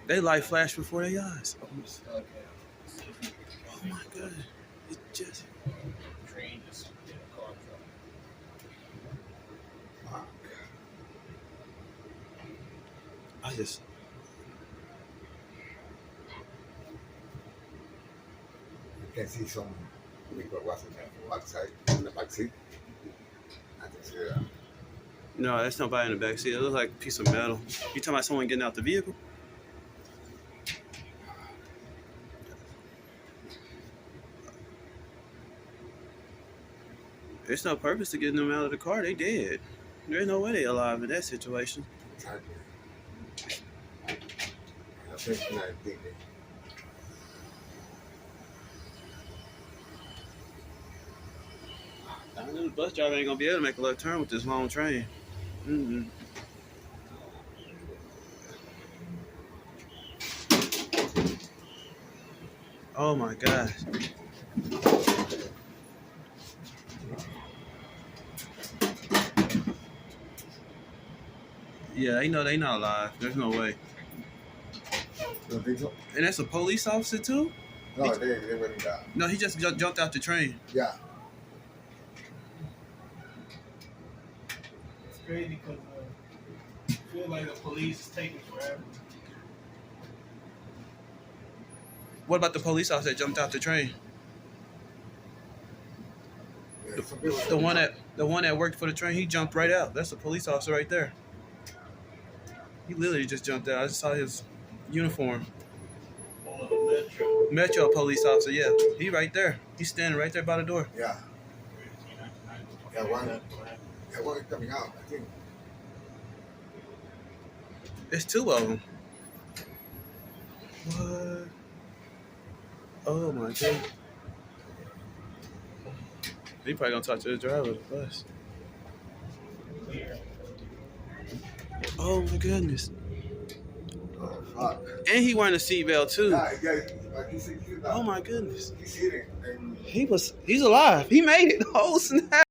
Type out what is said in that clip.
They light flashed before their eyes. Okay. Oh my god. It just. Train just hit a car truck. I just. You can see some people watching from outside in the back seat. I can see that. No, that's nobody in the back seat. It looks like a piece of metal. You talking about someone getting out the vehicle? There's no purpose to getting them out of the car. They dead. There's no way they alive in that situation. Exactly. I think I think I know the bus driver ain't gonna be able to make a left turn with this long train. Mm-mm. Oh my gosh. Yeah, they know they not alive. There's no way. you don't think so? And that's a police officer too? No, they went down. No, he just jumped out the train. Yeah. It's crazy because I feel like the police is taking forever. What about the police officer that jumped out the train? Yeah, some people- The one that worked for the train, he jumped right out. That's a police officer right there. He literally just jumped out. I just saw his uniform. Oh, the metro. Metro police officer, yeah. He right there. He's standing right there by the door. Yeah. Yeah, one coming out, I think. It's two of them. What? Oh my god. He probably gonna talk to the driver of the bus. Oh my goodness. Oh, fuck. And he wearing a seatbelt too. Yeah, like he's Oh my goodness. He's hitting. And He's alive. He made it. Oh snap.